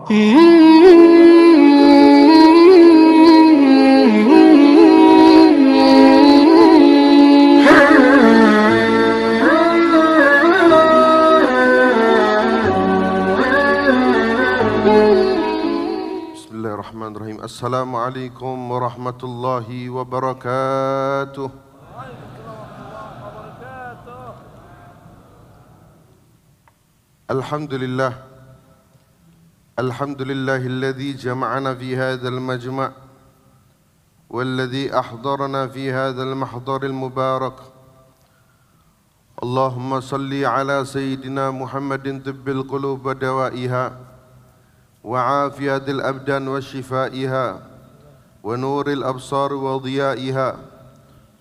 Bismillahirrahmanirrahim. Assalamualaikum warahmatullahi wabarakatuh. Alhamdulillah. Alhamdulillahilladzi jama'ana fi hadzal majma' walladzi ahdarana fi hadzal mahdharil mubarak. Allahumma salli ala sayyidina Muhammadin tibbil qulub wa dawaiha wa afiyatil abdan wa shifaiha wa nuril absar wa dhiyaiha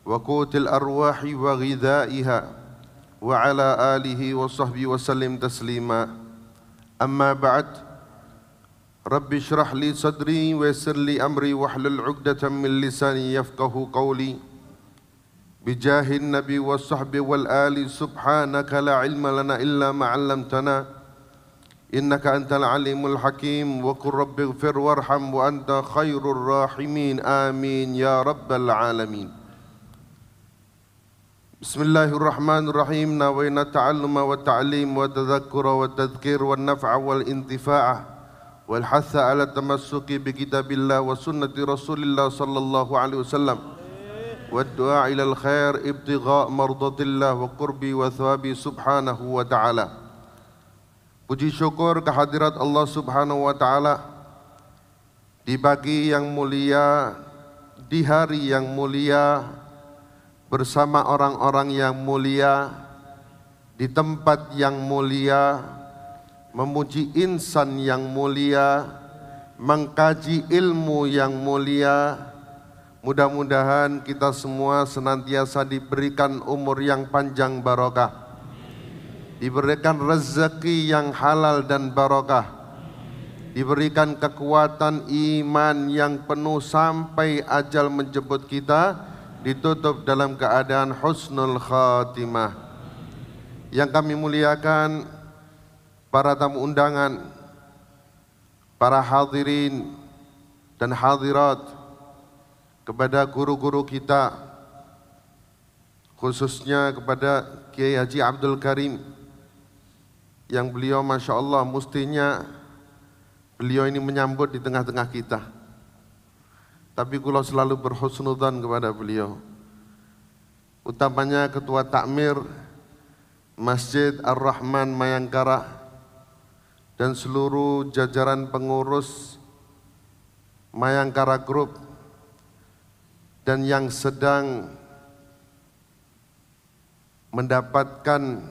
wa qutil arwahi wa ghidhaiha wa ala alihi wa sahbihi wa sallim taslima. Amma ba'd. Rabbi shrah li sadri wa yassir li amri wahlul 'uqdatam min lisani yafqahu qawli. Bijahin nabi wa sahbi wal ali subhanaka la ilma lana illa ma 'allamtana innaka antal alimul hakim wa qur rabbi ighfir warham wa anta khairur rahimin amin ya rabbal alamin. Bismillahirrahmanirrahim. Nawayna ta'alluma wa ta'lim wa tadhakkura wa tadhkir wa naf'a wal intifa'ah wal hatha ala tamassuki bi kitabillah wa sunnati rasulillah sallallahu alaihi wasallam wa du'a ila al khair ibtigha' mardatillah wa qurbi wa thawabi subhanahu wa ta'ala. Puji syukur kehadirat Allah subhanahu wa ta'ala di pagi yang mulia, di hari yang mulia, bersama orang-orang yang mulia, di tempat yang mulia, memuji insan yang mulia, mengkaji ilmu yang mulia. Mudah-mudahan kita semua senantiasa diberikan umur yang panjang barokah, diberikan rezeki yang halal dan barokah, diberikan kekuatan iman yang penuh sampai ajal menjemput kita, ditutup dalam keadaan husnul khatimah. Yang kami muliakan para tamu undangan, para hadirin dan hadirat, kepada guru-guru kita, khususnya kepada Kiai Haji Abdul Karim, yang beliau Masya Allah mestinya beliau ini menyambut di tengah-tengah kita. Tapi kula selalu berhusnudzan kepada beliau, utamanya Ketua Takmir Masjid Ar-Rahman Mayangkara dan seluruh jajaran pengurus Mayangkara Group, dan yang sedang mendapatkan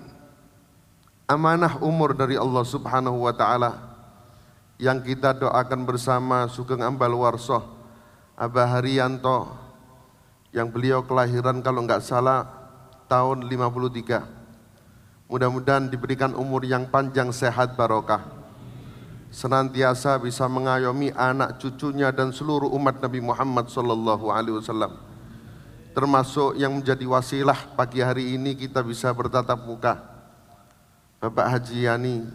amanah umur dari Allah subhanahu wa ta'ala, yang kita doakan bersama Sugeng Ambal Warsoh Abah Haryanto, yang beliau kelahiran kalau enggak salah tahun 53. Mudah-mudahan diberikan umur yang panjang, sehat, barokah, senantiasa bisa mengayomi anak cucunya dan seluruh umat Nabi Muhammad sallallahu alaihi wasallam, termasuk yang menjadi wasilah pagi hari ini kita bisa bertatap muka, Bapak Haji Yani,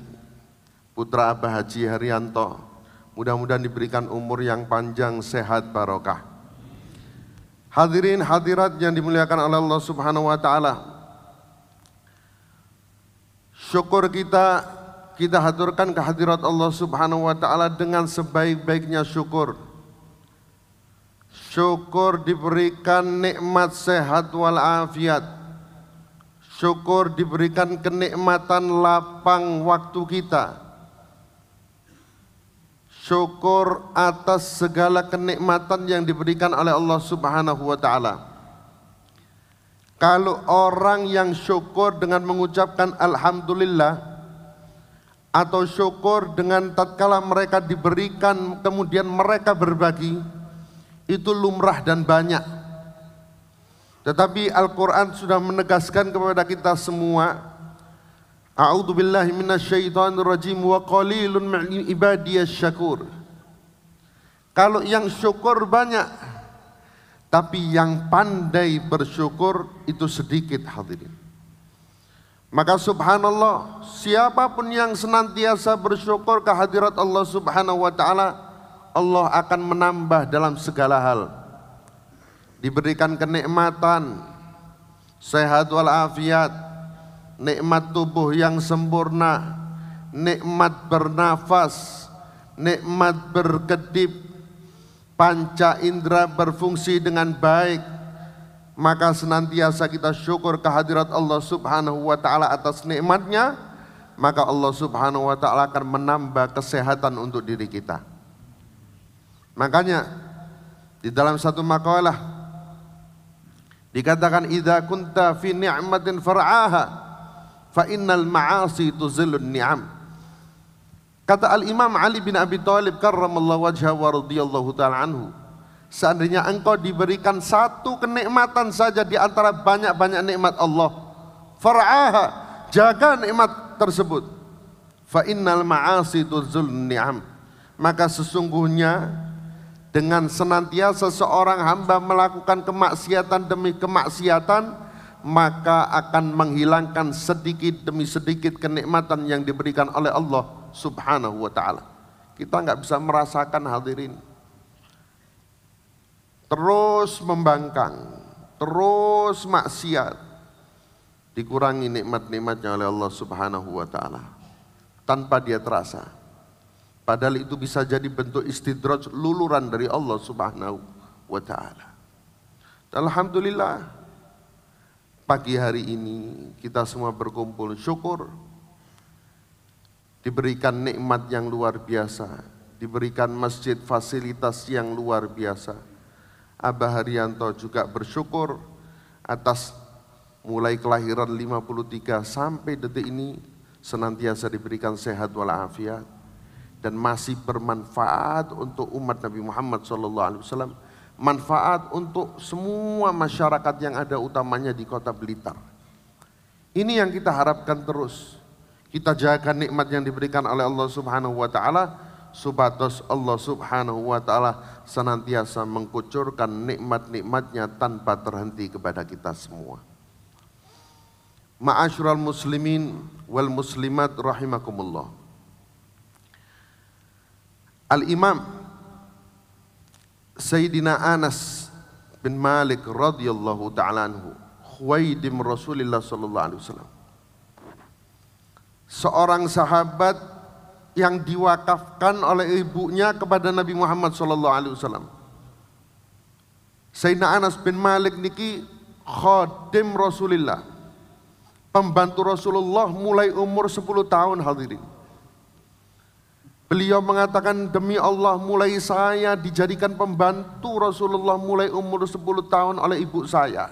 putra Abah Haji Haryanto. Mudah-mudahan diberikan umur yang panjang, sehat, barokah. Hadirin hadirat yang dimuliakan oleh Allah subhanahu wa ta'ala, syukur kita haturkan kehadirat Allah subhanahu wa ta'ala dengan sebaik-baiknya syukur. Syukur diberikan nikmat sehat walafiat, syukur diberikan kenikmatan lapang waktu kita, syukur atas segala kenikmatan yang diberikan oleh Allah subhanahu wa ta'ala. Kalau orang yang syukur dengan mengucapkan alhamdulillah, atau syukur dengan tatkala mereka diberikan kemudian mereka berbagi, itu lumrah dan banyak. Tetapi Al-Quran sudah menegaskan kepada kita semua, a'udzubillahi minasyaitonirrajim wa qalilun min ibadiyasy syakur. Kalau yang syukur banyak, tapi yang pandai bersyukur itu sedikit, hadirin. Maka subhanallah, siapapun yang senantiasa bersyukur kehadirat Allah Subhanahu wa taala, Allah akan menambah dalam segala hal. Diberikan kenikmatan, sehat walafiat, nikmat tubuh yang sempurna, nikmat bernafas, nikmat berkedip, panca indera berfungsi dengan baik, maka senantiasa kita syukur kehadirat Allah Subhanahu wa taala atas nikmatnya, maka Allah Subhanahu wa taala akan menambah kesehatan untuk diri kita. Makanya di dalam satu makalah dikatakan idza kunta fi ni'matin far'aha fa innal ma'asi tuzillun ni'am. Kata Al-Imam Ali bin Abi Thalib karramallahu wajhahu wa radhiyallahu ta'ala anhu, seandainya engkau diberikan satu kenikmatan saja di antara banyak-banyak nikmat Allah, far'aha, jaga nikmat tersebut, fa innal ma'asi tuzillun ni'am, maka sesungguhnya dengan senantiasa seorang hamba melakukan kemaksiatan demi kemaksiatan, maka akan menghilangkan sedikit demi sedikit kenikmatan yang diberikan oleh Allah Subhanahu wa ta'ala. Kita nggak bisa merasakan, hadirin. Terus membangkang, terus maksiat, dikurangi nikmat-nikmatnya oleh Allah Subhanahu wa ta'ala tanpa dia terasa. Padahal itu bisa jadi bentuk istidraj, luluran dari Allah Subhanahu wa ta'ala. Alhamdulillah, pagi hari ini kita semua berkumpul syukur, diberikan nikmat yang luar biasa, diberikan masjid fasilitas yang luar biasa. Abah Haryanto juga bersyukur atas mulai kelahiran 53 sampai detik ini senantiasa diberikan sehat walafiat dan masih bermanfaat untuk umat Nabi Muhammad SAW, manfaat untuk semua masyarakat yang ada, utamanya di kota Blitar. Ini yang kita harapkan terus. Kita jaga nikmat yang diberikan oleh Allah Subhanahu wa ta'ala, supados Allah Subhanahu wa ta'ala senantiasa mengkucurkan nikmat-nikmatnya tanpa terhenti kepada kita semua. Ma'asyiral muslimin wal muslimat rahimakumullah. Al-Imam Sayyidina Anas bin Malik radhiyallahu ta'ala anhu, khwaidim Rasulullah sallallahu alaihi wasallam, seorang sahabat yang diwakafkan oleh ibunya kepada Nabi Muhammad sallallahu alaihi wasallam. Sayyidina Anas bin Malik niki khadim Rasulullah, pembantu Rasulullah mulai umur 10 tahun, hadirin. Beliau mengatakan, demi Allah mulai saya dijadikan pembantu Rasulullah mulai umur 10 tahun oleh ibu saya.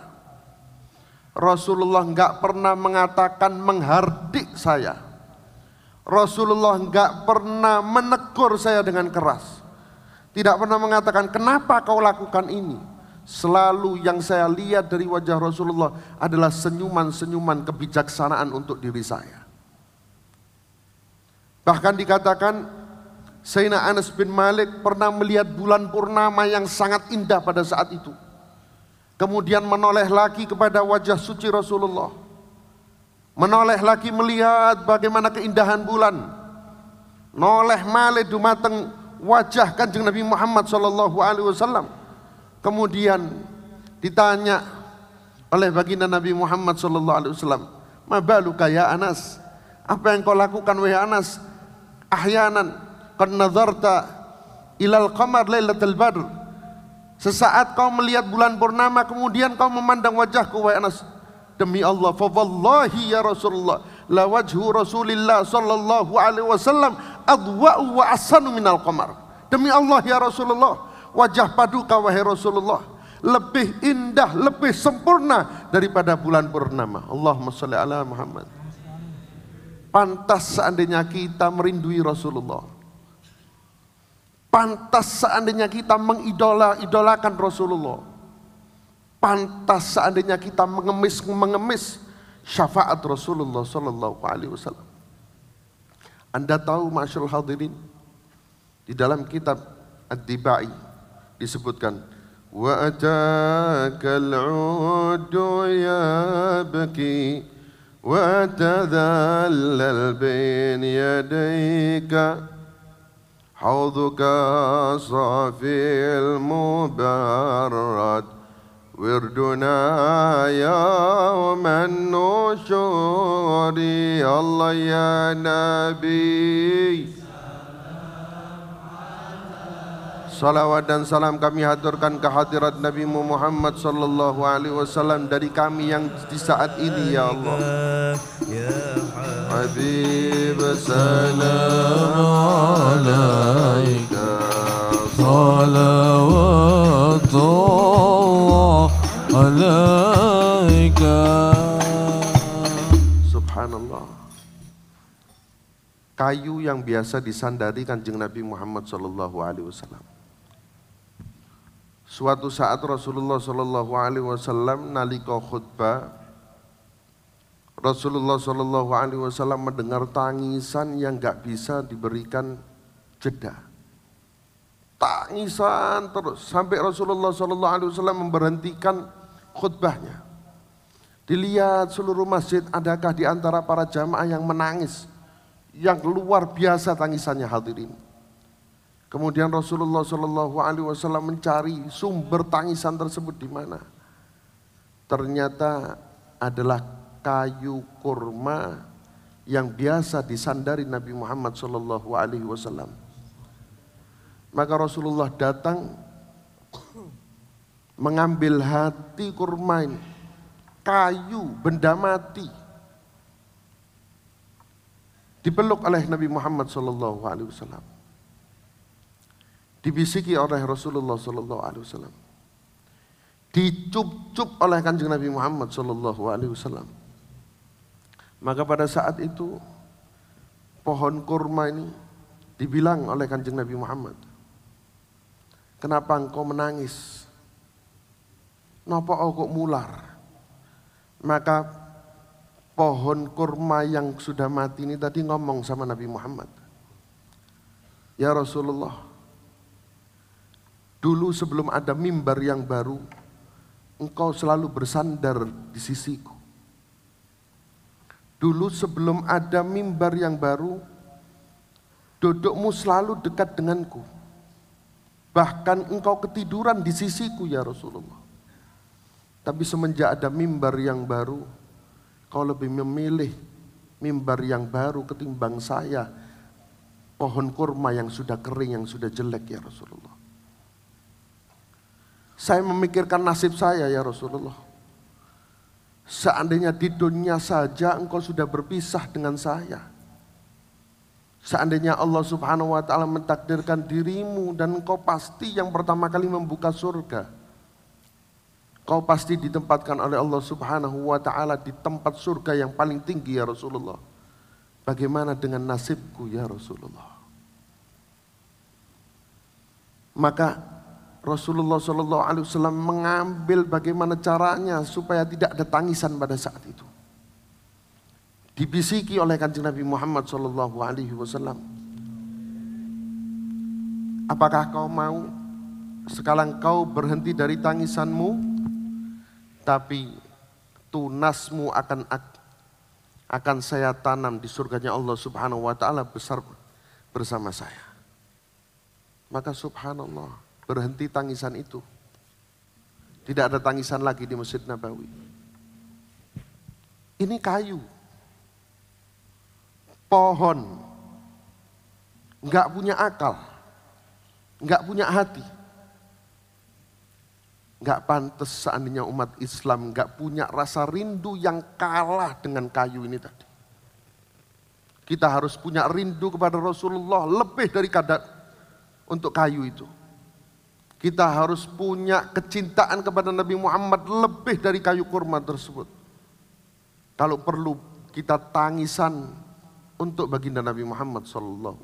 Rasulullah enggak pernah mengatakan menghardik saya. Rasulullah enggak pernah menegur saya dengan keras. Tidak pernah mengatakan, kenapa kau lakukan ini? Selalu yang saya lihat dari wajah Rasulullah adalah senyuman-senyuman kebijaksanaan untuk diri saya. Bahkan dikatakan Sayyidina Anas bin Malik pernah melihat bulan purnama yang sangat indah pada saat itu. Kemudian menoleh lagi kepada wajah suci Rasulullah. Menoleh lagi melihat bagaimana keindahan bulan. Noleh malih dumateng wajah Kanjeng Nabi Muhammad SAW. Kemudian ditanya oleh baginda Nabi Muhammad SAW, "Ma baluka ya Anas? Apa yang kau lakukan wahai Anas? Ahyanan qad nazarta ilal qamar lailatul badr." Sesaat kau melihat bulan purnama kemudian kau memandang wajahku wahai Anas. Demi Allah, fa wallahi ya Rasulullah, la wajhu Rasulillah sallallahu alaihi wasallam adwa'u wa ahsanu minal qamar. Demi Allah ya Rasulullah, wajah paduka wahai Rasulullah lebih indah, lebih sempurna daripada bulan purnama. Allahumma shalli ala Muhammad. Pantas seandainya kita merindui Rasulullah. Pantas seandainya kita mengidolakan Rasulullah. Pantas seandainya kita mengemis syafaat Rasulullah sallallahu alaihi wasallam. Anda tahu ma'asyiral hadirin, di dalam kitab Ad-Dibai disebutkan, wa atakal 'udu yabki وتذلل بين يديك حوضك صافي المبرد وردنا يوم النشور الله يا نبي. Salawat dan salam kami haturkan kehadirat Nabi Muhammad sallallahu alaihi wasallam dari kami yang di saat ini ya Allah. Habib salam alaika salawatullah alaika. Subhanallah. Kayu yang biasa disandari Kanjeng Nabi Muhammad sallallahu alaihi wasallam. Suatu saat Rasulullah sallallahu alaihi wasallam nalika khutbah, Rasulullah sallallahu alaihi wasallam mendengar tangisan yang enggak bisa diberikan jeda. Tangisan terus sampai Rasulullah sallallahu alaihi wasallam memberhentikan khutbahnya. Dilihat seluruh masjid, adakah di antara para jamaah yang menangis? Yang luar biasa tangisannya hadirin. Kemudian Rasulullah Shallallahu Alaihi Wasallam mencari sumber tangisan tersebut di mana. Ternyata adalah kayu kurma yang biasa disandari Nabi Muhammad Shallallahu Alaihi Wasallam. Maka Rasulullah datang mengambil hati kurma ini, kayu benda mati, dipeluk oleh Nabi Muhammad Shallallahu Alaihi Wasallam. Dibisiki oleh Rasulullah sallallahu alaihi wasallam. Dicup-cup oleh Kanjeng Nabi Muhammad sallallahu alaihi wasallam. Maka pada saat itu pohon kurma ini dibilang oleh Kanjeng Nabi Muhammad, "Kenapa engkau menangis? Napa kok mular?" Maka pohon kurma yang sudah mati ini tadi ngomong sama Nabi Muhammad, "Ya Rasulullah, dulu sebelum ada mimbar yang baru, engkau selalu bersandar di sisiku. Dulu sebelum ada mimbar yang baru, dudukmu selalu dekat denganku. Bahkan engkau ketiduran di sisiku ya Rasulullah. Tapi semenjak ada mimbar yang baru, kau lebih memilih mimbar yang baru ketimbang saya, pohon kurma yang sudah kering, yang sudah jelek ya Rasulullah. Saya memikirkan nasib saya ya Rasulullah. Seandainya di dunia saja engkau sudah berpisah dengan saya. Seandainya Allah subhanahu wa ta'ala mentakdirkan dirimu dan engkau pasti yang pertama kali membuka surga. Kau pasti ditempatkan oleh Allah subhanahu wa ta'ala di tempat surga yang paling tinggi ya Rasulullah. Bagaimana dengan nasibku ya Rasulullah?" Maka Rasulullah Shallallahu Alaihi Wasallam mengambil bagaimana caranya supaya tidak ada tangisan pada saat itu. Dibisiki oleh Kanjeng Nabi Muhammad Shallallahu Alaihi Wasallam, "Apakah kau mau sekarang kau berhenti dari tangisanmu, tapi tunasmu akan saya tanam di surganya Allah Subhanahu Wa Taala besar bersama saya." Maka subhanallah, berhenti tangisan itu. Tidak ada tangisan lagi di Masjid Nabawi. Ini kayu, pohon, nggak punya akal, nggak punya hati. Nggak pantas seandainya umat Islam nggak punya rasa rindu yang kalah dengan kayu ini tadi. Kita harus punya rindu kepada Rasulullah lebih dari kadar untuk kayu itu. Kita harus punya kecintaan kepada Nabi Muhammad lebih dari kayu kurma tersebut. Kalau perlu kita tangisan untuk baginda Nabi Muhammad SAW.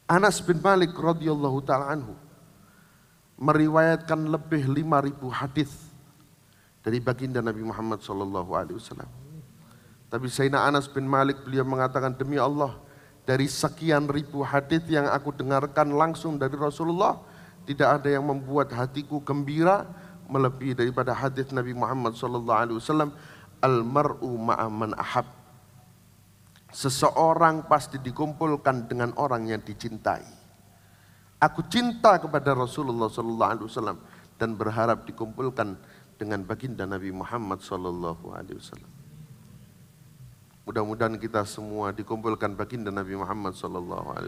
Anas bin Malik radhiyallahu taala anhu meriwayatkan lebih 5.000 hadis dari baginda Nabi Muhammad SAW. Tapi Sayyidina Anas bin Malik beliau mengatakan, "Demi Allah, dari sekian ribu hadis yang aku dengarkan langsung dari Rasulullah, tidak ada yang membuat hatiku gembira melebihi daripada hadis Nabi Muhammad SAW. Al-mar'u ma'a man ahab. Seseorang pasti dikumpulkan dengan orang yang dicintai. Aku cinta kepada Rasulullah SAW dan berharap dikumpulkan dengan baginda Nabi Muhammad SAW. Mudah-mudahan kita semua dikumpulkan baginda Nabi Muhammad SAW.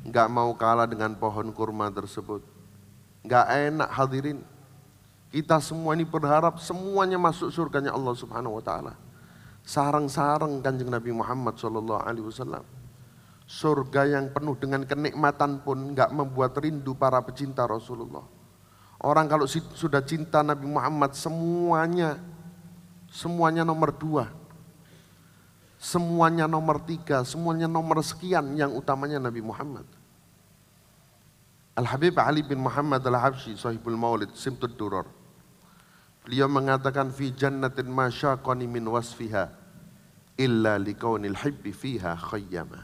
Enggak mau kalah dengan pohon kurma tersebut. Enggak enak hadirin. Kita semua ini berharap semuanya masuk surganya Allah Subhanahu wa taala. Sarang-sarang Kanjeng Nabi Muhammad SAW. Surga yang penuh dengan kenikmatan pun enggak membuat rindu para pecinta Rasulullah. Orang kalau sudah cinta Nabi Muhammad semuanya nomor 2. Semuanya nomor 3, semuanya nomor sekian, yang utamanya Nabi Muhammad. Al-Habib Ali bin Muhammad Al-Habsyi, sahibul maulid, Simtud Duror. Beliau mengatakan, fi jannatin ma syaqani min wasfiha illa likaunil hibbi fiha khayyama.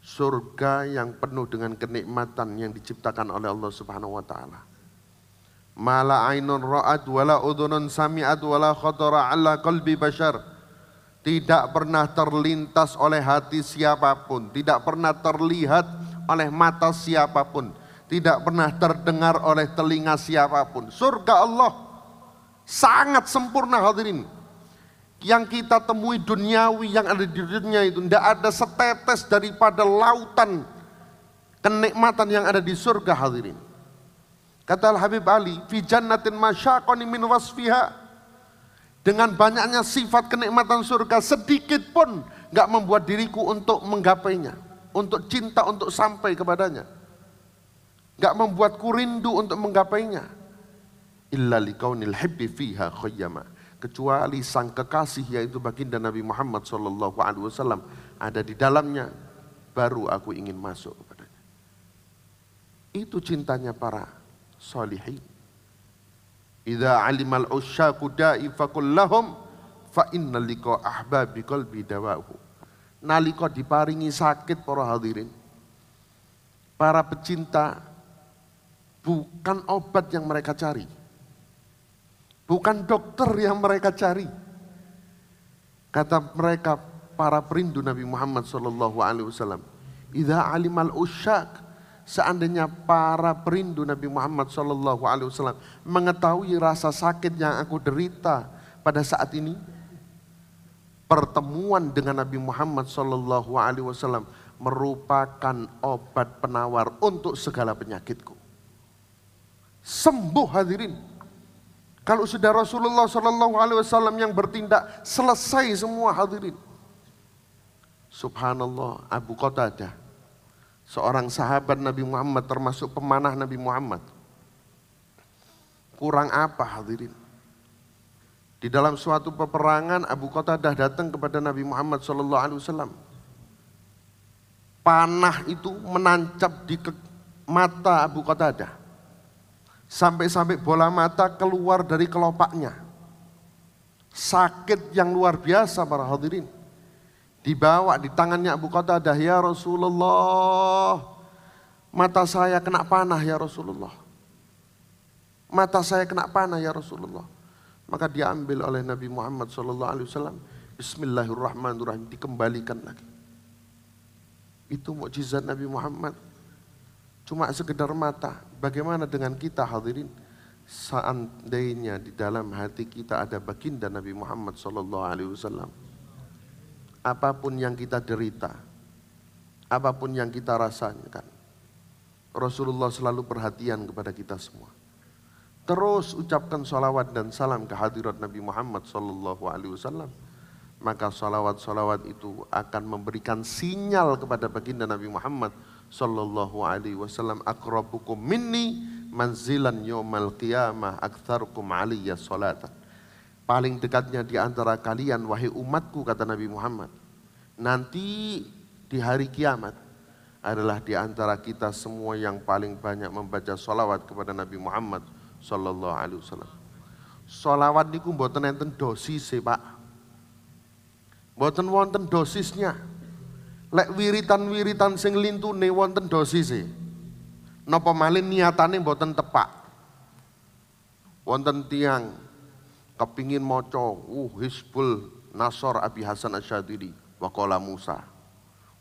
Surga yang penuh dengan kenikmatan yang diciptakan oleh Allah Subhanahu wa taala. Mala ainun ra'at wala udhunun sami'at wala khatara ala qalbi bashar. Tidak pernah terlintas oleh hati siapapun, tidak pernah terlihat oleh mata siapapun, tidak pernah terdengar oleh telinga siapapun. Surga Allah sangat sempurna hadirin. Yang kita temui duniawi yang ada di dunia itu, tidak ada setetes daripada lautan kenikmatan yang ada di surga hadirin. Kata Al-Habib Ali, fi jannatin masyaqani min wasfiha. Dengan banyaknya sifat kenikmatan surga, sedikit pun gak membuat diriku untuk menggapainya, untuk cinta, untuk sampai kepadanya. Gak membuatku rindu untuk menggapainya. Illa likaunil hibbi fiha khayyama. Kecuali sang kekasih yaitu baginda Nabi Muhammad SAW ada di dalamnya, baru aku ingin masuk kepadanya. Itu cintanya para sholihin. Idza alimal usyaqu da'i faqul lahum fa inna liqa ahbabi qalbi dawahu. Nalika diparingi sakit para hadirin, para pecinta bukan obat yang mereka cari, bukan dokter yang mereka cari. Kata mereka para perindu Nabi Muhammad SAW, idza alimal usyaq, seandainya para perindu Nabi Muhammad SAW mengetahui rasa sakit yang aku derita pada saat ini, pertemuan dengan Nabi Muhammad SAW merupakan obat penawar untuk segala penyakitku. Sembuh hadirin. Kalau sudah Rasulullah SAW yang bertindak, selesai semua hadirin. Subhanallah, Abu Qatadah, seorang sahabat Nabi Muhammad, termasuk pemanah Nabi Muhammad. Kurang apa hadirin? Di dalam suatu peperangan, Abu Qatadah datang kepada Nabi Muhammad SAW. Panah itu menancap di mata Abu Qatadah. Sampai-sampai bola mata keluar dari kelopaknya. Sakit yang luar biasa para hadirin. Dibawa di tangannya Abu Qatadah, ya Rasulullah, mata saya kena panah ya Rasulullah. Mata saya kena panah ya Rasulullah. Maka diambil oleh Nabi Muhammad SAW. Bismillahirrahmanirrahim, dikembalikan lagi. Itu mukjizat Nabi Muhammad. Cuma sekedar mata. Bagaimana dengan kita hadirin? Seandainya di dalam hati kita ada baginda Nabi Muhammad SAW. Apapun yang kita derita, apapun yang kita rasakan, Rasulullah selalu perhatian kepada kita semua. Terus ucapkan salawat dan salam kehadirat Nabi Muhammad SAW. Maka salawat-salawat itu akan memberikan sinyal kepada baginda Nabi Muhammad SAW. Akrabukum minni manzilan yawmal qiyamah aktsarukum aliyya salatan. Paling dekatnya di antara kalian wahai umatku, kata Nabi Muhammad, nanti di hari kiamat adalah di antara kita semua yang paling banyak membaca sholawat kepada Nabi Muhammad sallallahu alaihi wasallam. Sholawat niku mboten enten dosise, Pak. Mboten wonten dosisnya. Lek wiritan-wiritan sing lintune wonten dosise. Napa malih niatane mboten tepak. Wonten tiang kepingin maca Hizbul Nasor Abi Hasan Asyadili wa qala Musa.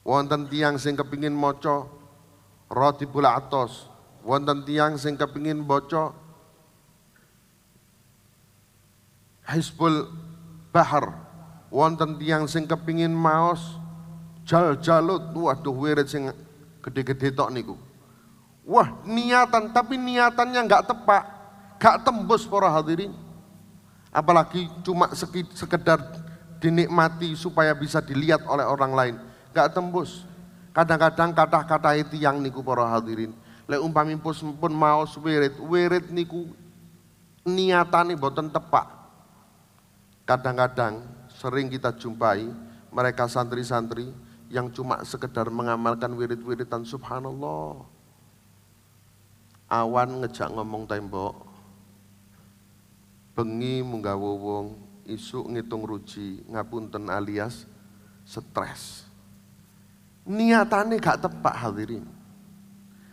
Wonten tiang sing kepingin maca Ratibul Atos. Wonten tiang sing kepingin maca Hizbul Bahar. Wonten tiang sing kepingin maos Jalut. Waduh wirid sing gede-gede tok niku. Wah niatan, tapi niatannya nggak tepak, nggak tembus para hadirin. Apalagi cuma sekedar dinikmati supaya bisa dilihat oleh orang lain, nggak tembus. Kadang-kadang kata-kata tiang niku para hadirin. Lek umpami pun maos wirid niku niatane boten tepak. Kadang-kadang sering kita jumpai mereka santri-santri yang cuma sekedar mengamalkan wirid-wiridan subhanallah. Awan ngejak ngomong tembok, bengi munggah wong, isuk ngitung ruji, ngapunten alias stres. Niatannya gak tepak hadirin.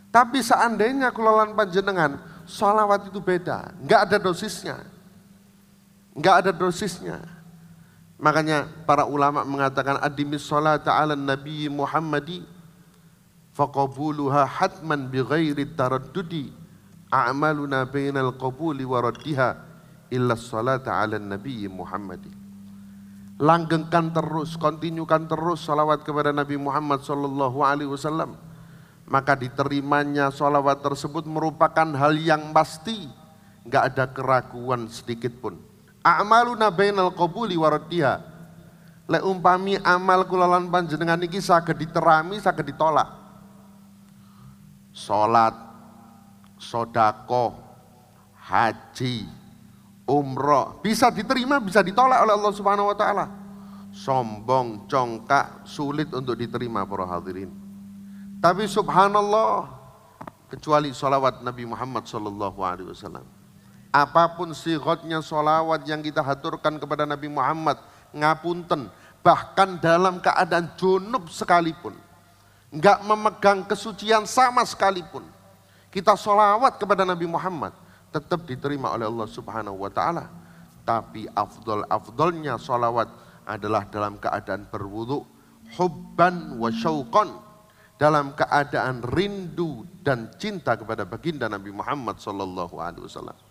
Tapi seandainya kulolan panjenengan, sholawat itu beda, gak ada dosisnya. Gak ada dosisnya. Makanya para ulama mengatakan adimis sholata ala nabi Muhammadi faqabuluha hatman bighairi taraddudi a'maluna bainal qabuli wa raddiha illa sholata ala nabi Muhammadi. Langgengkan terus, kontinukan terus sholawat kepada Nabi Muhammad sallallahu alaihi wasallam, maka diterimanya sholawat tersebut merupakan hal yang pasti, gak ada keraguan sedikit pun. A'maluna bainal qabuli wa raddiha. Lek umpami amal kulalan panjenengan iki saged diterami, saged ditolak. Salat, sedekah, haji, umroh bisa diterima, bisa ditolak oleh Allah Subhanahu wa taala. Sombong, congkak, sulit untuk diterima para hadirin. Tapi subhanallah, kecuali sholawat Nabi Muhammad sallallahu alaihi wasallam. Apapun sighotnya sholawat yang kita haturkan kepada Nabi Muhammad, ngapunten, bahkan dalam keadaan junub sekalipun, enggak memegang kesucian sama sekalipun, kita sholawat kepada Nabi Muhammad, tetap diterima oleh Allah Subhanahu wa taala. Tapi afdolnya sholawat adalah dalam keadaan berwudu, hubban wa syauqan, dalam keadaan rindu dan cinta kepada baginda Nabi Muhammad sallallahu alaihi wasallam.